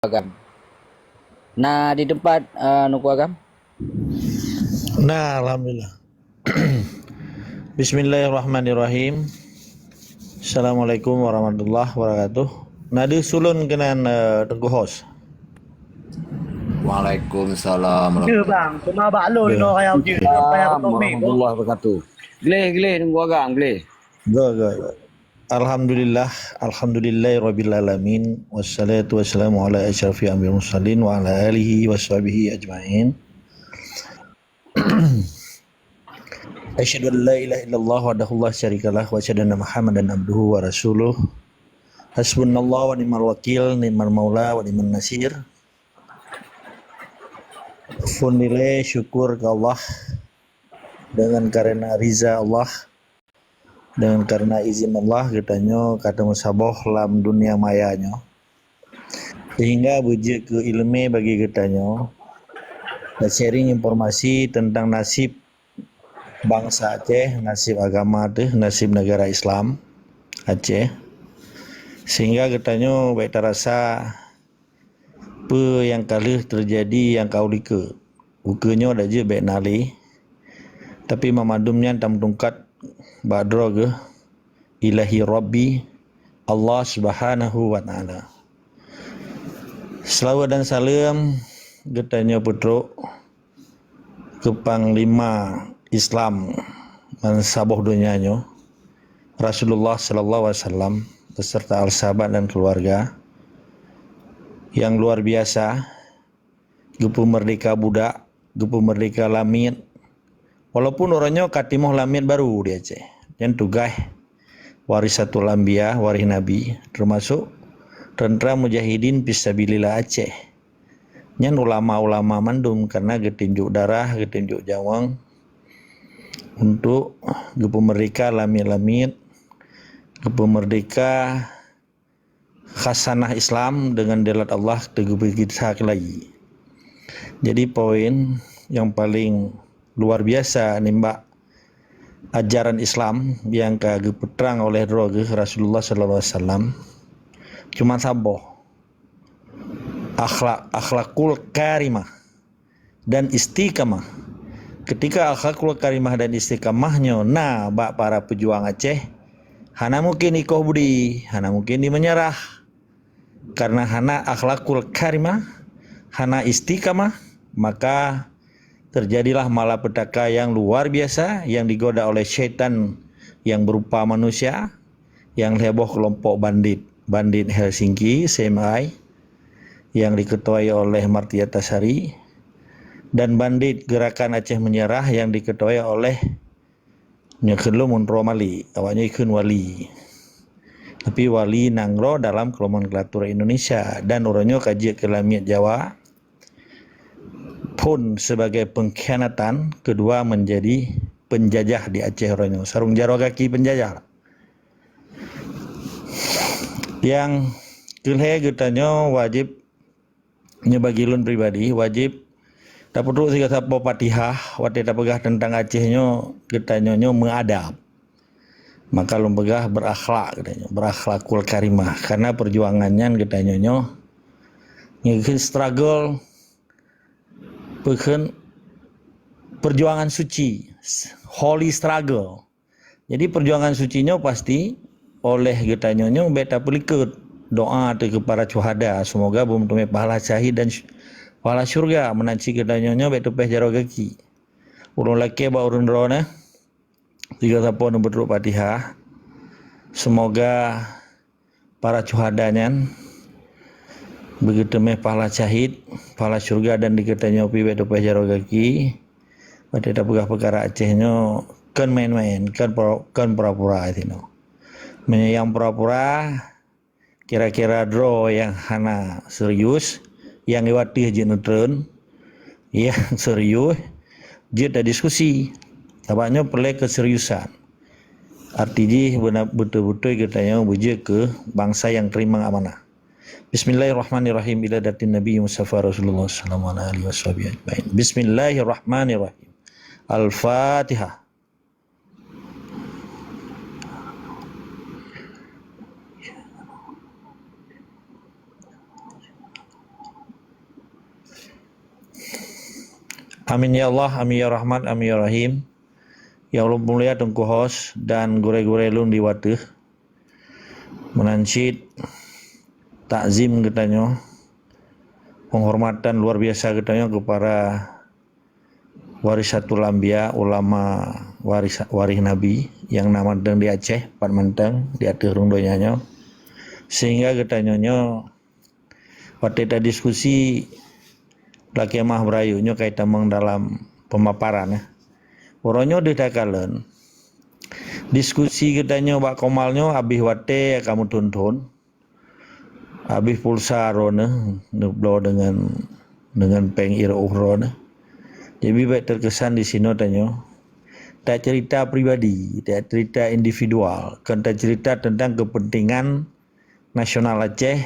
Agam. Nah, di tempat Nuku Agam. Nah, alhamdulillah. Bismillahirrahmanirrahim. Assalamualaikum warahmatullahi wabarakatuh. Nadi sulun kenan Tengku Hos. Waalaikumsalam Je bang, cuma baklon Ge. no kaya je, no kaya Assalamualaikum ketomik tu. warahmatullahi wabarakatuh. Gile Nuku Agam, gile. Ge. Alhamdulillah, alhamdulillahirabbil alamin wassalatu wassalamu ala asyrafil anbiya'i mursalin wa ala alihi washabihi ajmain. Asyhadu an la ilaha illallah wahdahu la syarikalah wa asyhadu anna Muhammadan abduhu wa rasuluh. Hasbunallahu wa ni'mal wakil, ni'mal maula wa ni'man nasir. Funile syukur ke Allah dengan karena riza Allah, dengan karena izin Allah katanya kata musaboh lam dunia mayanya sehingga bujik ke ilmu bagi katanya dan sharing informasi tentang nasib bangsa Aceh, nasib agama teh, nasib negara Islam Aceh, sehingga katanya baik terasa apa yang kali terjadi yang kau lika ukenya ada je baik nali tapi memadumnya tam tungkat badro ke ilahi rabbi Allah subhanahu wa ta'ala. Selawat dan salam getanya putruk ke panglima Islam dan sabuh dunianya Rasulullah sallallahu alaihi wasallam beserta al-sahabat dan keluarga yang luar biasa, gepu merdeka budak, gepu merdeka lamit. Walaupun orangnya katimoh lamit baru di Aceh, yang tugas warisatul anbiya, waris nabi, termasuk tentera mujahidin fisabilillah Aceh. Nyan ulama-ulama mandum karena getinjuk darah, getinjuk jawang untuk gepu merdeka lamit-lamit, gepu merdeka khasanah Islam dengan delat Allah teguh kita lagi. Jadi poin yang paling luar biasa nimba ajaran Islam yang kepeterang oleh Rasulullah sallallahu alaihi wasallam cuma saboh akhlakul karimah dan istiqamah. Ketika akhlakul karimah dan istiqamahnya bak para pejuang Aceh hana mungkin ikoh budi, hana mungkin di menyerah. Karena hana akhlakul karimah, hana istiqamah, maka terjadilah malapetaka yang luar biasa yang digoda oleh syaitan yang berupa manusia yang heboh kelompok bandit Helsinki CMI yang diketuai oleh Martia Tasari dan bandit gerakan Aceh Menyerah yang diketuai oleh Nyekhelo Munro Mali, awaknya ikun wali. Tapi wali nangro dalam nomenklatur Indonesia dan orangnya kaji ke lamit Jawa pun sebagai pengkhianatan, kedua menjadi penjajah di Aceh orangnya, sarung jaro kaki penjajah. Yang kelhe getanya wajib nyebagilun pribadi wajib dapat dulu siga sapo Fatihah wate pegah tentang Acehnya getanya mengadab. Maka lumpegah berakhlak katanya, berakhlakul karimah karena perjuangannya katanya ngeun struggle peukeun perjuangan suci, holy struggle. Jadi perjuangan sucinya pasti oleh katanya beta pelikut doa ke para syuhada semoga bumi pahala syahid dan pahala syurga menanci katanya beta peh jaro kaki. Urang laki ba urang drona tiga sapon berdoa Fatihah. Semoga para syuhadanya begitu meh pahala syahid, pahala syurga dan diketanya pi bedo pajaro kaki. Pada pegah perkara Acehnya kan main-main, kan pura-pura itino. Menyayang pura-pura kira-kira draw yang hana serius, yang iwati je neutron, yang serius, je ada diskusi. Tabaknya perlu keseriusan. Artinya betul-betul katanya bujuk ke bangsa yang terima amanah. Bismillahirrahmanirrahim ila datin Nabi Mustafa Rasulullah sallallahu alaihi wasallam. Bismillahirrahmanirrahim. Al-Fatihah. Amin ya Allah, amin ya Rahman, amin ya Rahim. Ya Allah mulia tungku hos dan gure-gure lun di wateh. Menansyid takzim katanya, penghormatan luar biasa katanya kepada warisatul anbiya, ulama waris Nabi yang nama dan di Aceh, Pat Menteng, di atas rundonyanyo. Sehingga katanya waktu kita diskusi laki mah berayunya kaitan dalam pemaparan ya. Orangnya ditakalan diskusi katanya bak komalnya abih wate kamu tuntun abih pulsa rona neblo dengan peng ira uhrona. Jadi baik terkesan di sini tanya tak cerita pribadi, tak cerita individual, kan tak cerita tentang kepentingan nasional Aceh,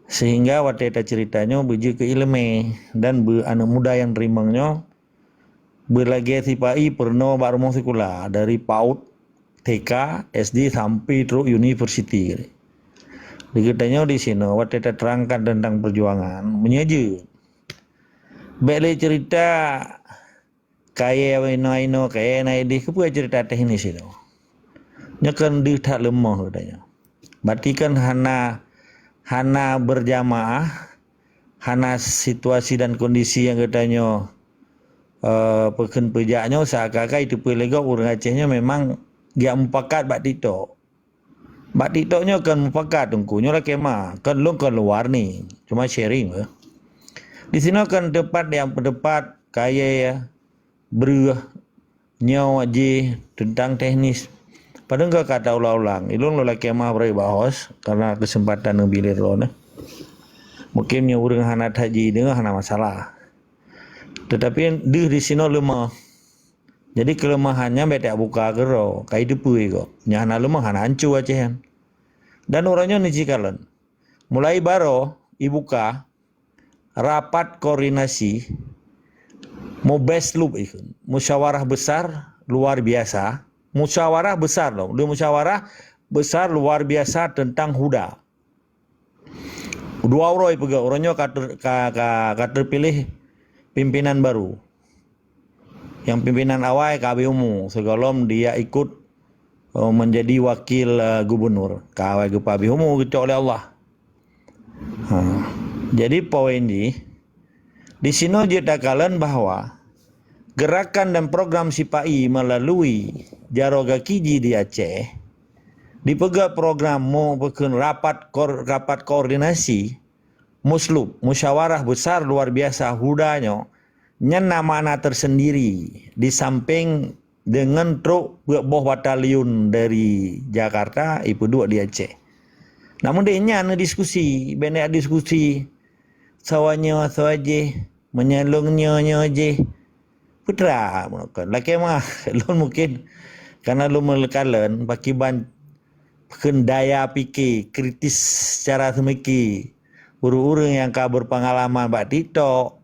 sehingga waktu tak ceritanya biji ke ilmu dan anak muda yang terimangnya berlagi tipai pernah barumong sekolah dari PAUD, TK, SD sampai terus university. Dikitanya di sini waktu tak terangkan tentang perjuangan menyaja. Baiklah cerita kaya ino kaya naidi kepu cerita teknis itu. Nyakan di tak lemah katanya. Berarti kan hana berjamaah, hana situasi dan kondisi yang katanya pekan pejaknya seakan-akan itu pelega orang Acehnya memang dia mufakat bak tito. Bak titoknya kan mufakat tungkunya lah kemah. Kan lu kan luar ni. Cuma sharing lah. Di sini kan tempat yang pendapat kaya ya beruah nyawa je tentang teknis. Padahal enggak kata ulang-ulang. Ilung lo laki mah berai bahos karena kesempatan ngebilir lo nah. Mungkin yang orang hanat haji dengan hana masalah. Tetapi di sini lemah. Jadi kelemahannya betak buka gero, kai depui kok. Nya hana lemah hana hancu Acehan. Dan orangnya nijikalan. Mulai baro ibuka rapat koordinasi Mobes loop itu. Musyawarah besar luar biasa. Musyawarah besar loh. Musyawarah besar luar biasa tentang huda. Dua orang pega orangnya terpilih pimpinan baru. Yang pimpinan awal KB Umu sebelum dia ikut menjadi wakil gubernur. KW Gepabi Umu gitu oleh Allah. Jadi poin di sini dia takalan bahwa gerakan dan program SIPAI melalui Jaroga Kiji di Aceh dipegang program mau bikin rapat koordinasi muslub musyawarah besar luar biasa hudanya nyana mana tersendiri di samping dengan truk boh batalion dari Jakarta ipu dua di Aceh. Namun dia nyana diskusi benek diskusi sawanya sawaje menyalungnya je putra mungkin laki mah lon mungkin karena lu melekalan pakai ban kendaya fikir kritis secara semiki urang-urang yang berpengalaman bak tito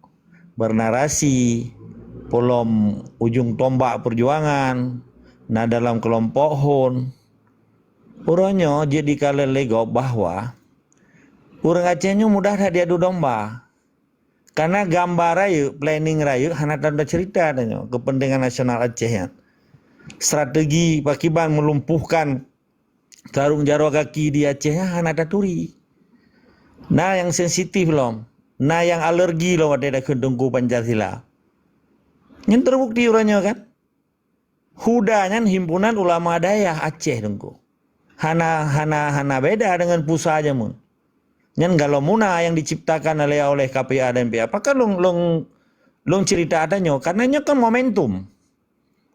bernarasi polom ujung tombak perjuangan nah dalam kelompok hon orangnya jadi kalian lego bahwa orang Acehnya mudah dah dia adu domba. Karena gambar raya, planning raya, hana tanda cerita tanya, kepentingan nasional Aceh ya. Strategi pakiban melumpuhkan tarung jaro kaki di Aceh hana taturi. Nah yang sensitif loh, nah yang alergi loh ada kendungku Pancasila. Yang terbukti orangnya kan. Hudanya himpunan ulama daya Aceh dengku. Hana beda dengan pusat aja mun. Nyan kalau muna yang diciptakan oleh KPA dan PA, apakah long cerita adanya? Karena kan momentum.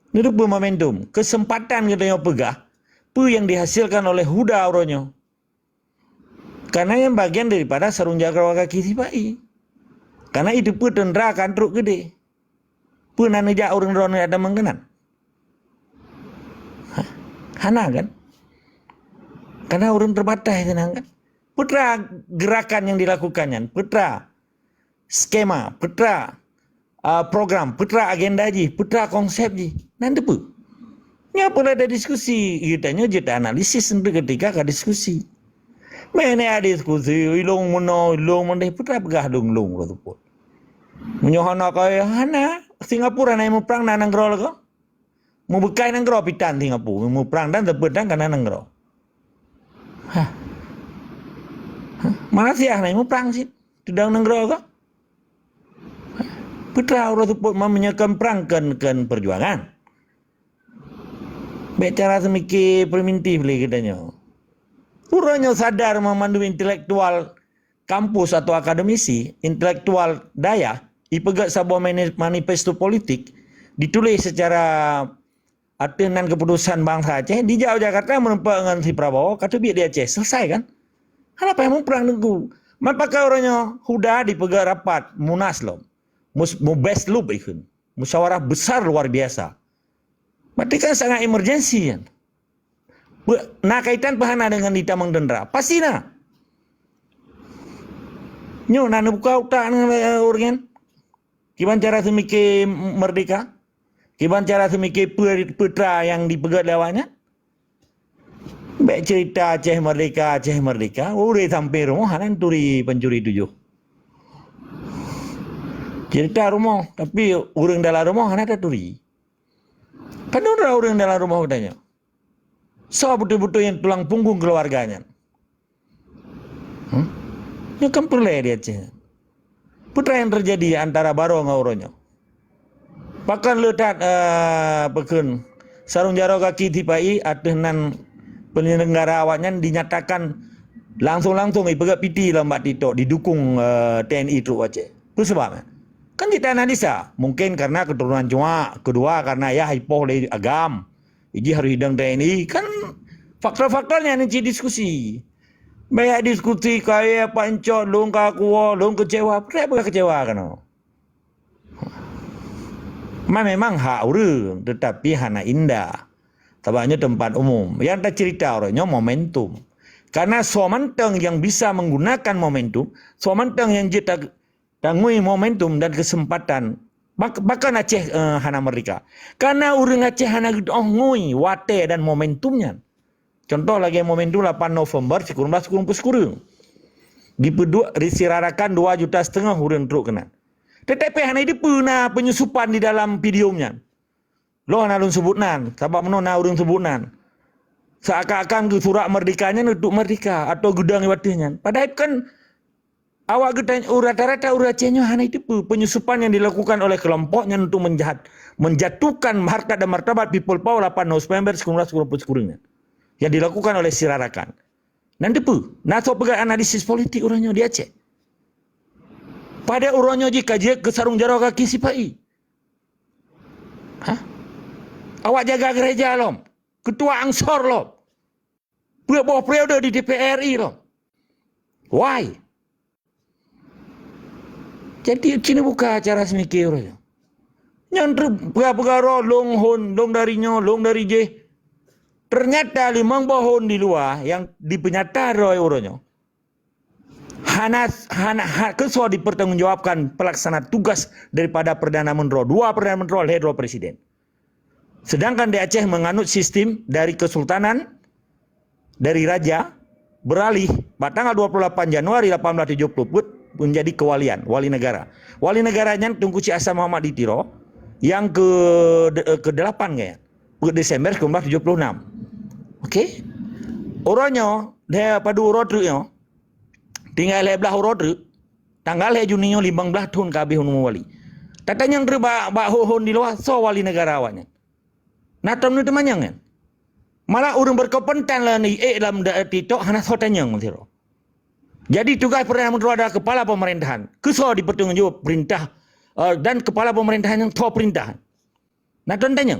Nurut momentum, kesempatan kita yang pegah, yang dihasilkan oleh huda orangnya. Karena yang bagian daripada sarung jaga kaki SIPAI. Karena itu pun tendera kan truk gede. Pun anejak orang ada mengenan. Hana kan? Karena orang terbatas tenang kan? Putra gerakan yang dilakukannya, putra skema, putra program, putra agenda ji, putra konsep ji. Nanti pu. Nya pula ada diskusi, kitanya jeda analisis untuk ketika ke diskusi. Mana ada diskusi, ilung meno, ilung mendeh putra pegah dong tu pun. Menyohana kaya hana Singapura na mo perang na nanggro lago. Mo bekai nanggro pitan Singapura. Mo perang dan tepedang kana nanggro. Hah. Malaysia na mo perang sih. Tudang nanggro lago. Putra orang sebut menyekan perang kan perjuangan. Bicara semikir primitif lagi katanya. Urangnya sadar memandu intelektual kampus atau akademisi, intelektual daya, ipegat sebuah manifesto politik, ditulis secara atenan keputusan bangsa Aceh, di Jawa Jakarta menempat dengan si Prabowo, kata biar di Aceh, selesai kan? Kenapa yang mau perang nunggu? Maka orangnya huda dipegat rapat, munas loh. Best loop ikut. Musyawarah besar luar biasa. Berarti kan sangat emergensi kan? Nah kaitan pahana dengan ditamang dendera. Pasti nah. Nyo nana buka utak dengan orang. Kiban cara semikir merdeka? Kiban cara semikir putra yang dipegat lewatnya? Baik cerita Aceh merdeka. Udah sampai rumah hanan turi pencuri 7. Cerita rumah, tapi orang dalam rumah ada turi. Kan orang dalam rumah katanya. So betul-betul yang tulang punggung keluarganya. Ini kan perlu dia Aceh. Putra yang terjadi antara baro dengan orangnya. Bahkan letak pekun sarung jaro kaki tipai atenan penyelenggara awaknya dinyatakan langsung ipegat piti lah Mbak Tito didukung TNI Truk Aceh. Itu sebabnya. Kan kita analisa, mungkin karena keturunan Cuma, kedua karena ya hipoh le agam, iji harus hidang TNI, kan faktor-faktornya nanti diskusi. Banyak diskusi kayak pancot, long kakuo, long kecewa, berapa kecewa kan? Memang hak orang, tetapi hana indah. Tabaknya tempat umum. Yang tak cerita orangnya momentum. Karena somanteng yang bisa menggunakan momentum, somanteng yang kita tangui momentum dan kesempatan. Bahkan Aceh hana merdeka. Karena orang Aceh hana ngui wate dan momentumnya. Contoh lagi momentum 8 November 1990. Disirarakan 2,5 juta orang truk kena. Tetapi hana itu pernah penyusupan di dalam videonya. Lo hana lun sebutan. Sebab menona orang sebutan. Seakan-akan surat merdekanya untuk merdeka. Atau gudang watenya. Padahal kan awak kita rata-rata orang Acehnya hanya itu penyusupan yang dilakukan oleh kelompoknya untuk menjatuhkan harkat dan martabat people power 8 November 1990 yang dilakukan oleh Sirarakan. Nanti naso pegang analisis politik orangnya di Aceh. Pada orangnya jika ke sarung jaro kaki sipai. Hah? Awak jaga gereja lom. Ketua Ansor lom. Bawah periode di DPRI lom. Why? Jadi sini buka acara semikir orang. Yang pegaro long hon, long darinya, long dari je. Ternyata 5 bahon di luar yang dipenyata oleh orangnya. Hana kesal dipertanggungjawabkan pelaksana tugas daripada Perdana Menteri. 2 Perdana Menteri oleh 2 Presiden. Sedangkan di Aceh menganut sistem dari kesultanan, dari raja, beralih pada tanggal 28 Januari 1870 menjadi kewalian, wali negara. Wali negaranya Tunku Cik Hasan Muhammad Ditiro yang ke-8 kayaknya. Desember 1976. Okey. Orangnya dia padu rodruknya tinggal belah rodruk tanggal Juni 15 tahun kabeh wali. Tatanya yang bak hohon di luar so wali negara awaknya. Natam ni temannya kan. Malah orang berkompetensi lah ni dalam Tito hana so tanyang mensiro. Jadi tugas Perdana Menteri adalah kepala pemerintahan. Kesal dipertanggungjawab perintah dan kepala pemerintahan yang tahu perintah. Nah tanya.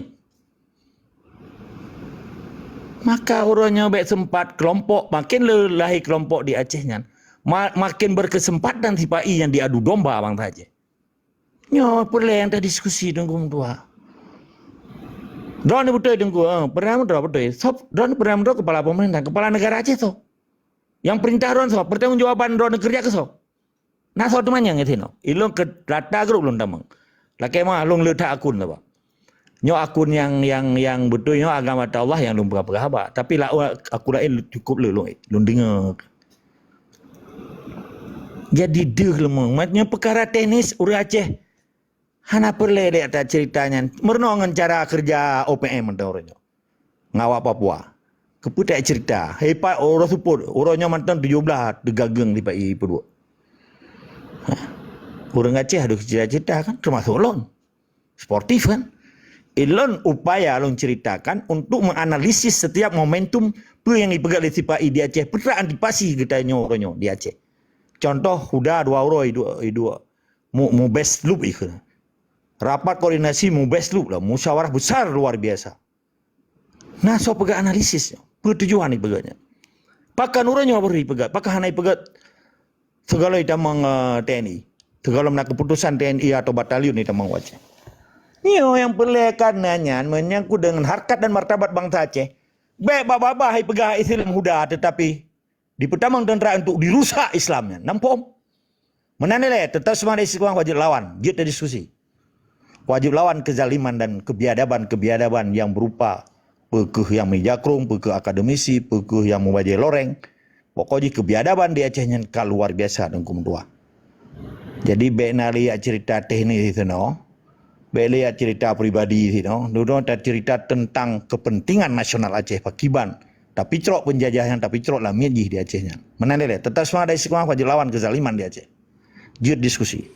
Maka orangnya baik sempat kelompok makin lahir kelompok di Acehnya. Makin berkesempatan sipai yang diadu domba abang saja. Nyo perlu yang tak diskusi dengan tua. Drone betul dengan Perdana Menteri betul. Drone Perdana Menteri kepala pemerintahan, kepala negara Aceh tu. Yang perintah Drone so, pertanggungjawaban Drone kerja ke so. Nah so tu mana yang itu no. Ilung ke rata grup belum tamang. Laki mah long letak akun lah pak. Nyo akun yang betul nyo agama Allah yang lum berapa. Tapi lah aku lain cukup lelong. Lum dengar. Jadi deh lemong. Maknya perkara teknis urang Aceh. Hana perle dek tak ceritanya. Merenongan cara kerja OPM orangnya. Ngawak Papua. Keputai cerita. Hebat orang support. Orangnya mantan 17 degagang di Pai Pedua. Orang Aceh ada cerita-cerita kan. Termasuk lon. Sportif kan. Ilon upaya lon ceritakan untuk menganalisis setiap momentum yang dipegang oleh si Pai di Aceh. Petra antipasi katanya orangnya di Aceh. Contoh, huda dua orang dua. Mu best loop itu. Rapat koordinasi mu best loop lah. Musyawarah besar luar biasa. Nah, so pegang analisis. Pertujuan ni pegaknya. Pakan orangnya beri pegat. Pakan hanai pegat. Segala itu mang TNI. Segala mana keputusan TNI atau batalion itu mang Aceh. Nio yang perlekan nanya menyangkut dengan harkat dan martabat bangsa Aceh. Baik baba hai pegah Islam huda tetapi di pertamang tentera untuk dirusak Islamnya. Nampak? Menanilai tetap semangat istiqomah wajib lawan. Kita diskusi. Wajib lawan kezaliman dan kebiadaban yang berupa pekeh yang menjakrung, pekeh akademisi, pekeh yang membajai loreng. Pokoknya kebiadaban di Acehnya luar biasa dan kumtua. Jadi benali cerita teknis itu no. Beliau cerita pribadi itu, dulu tak cerita tentang kepentingan nasional Aceh Pakiban. Tapi cerok penjajahan, tapi cerok lah miejih di Acehnya. Menandalah, tetap semua ada istiqomah wajib lawan kezaliman di Aceh. Jut diskusi.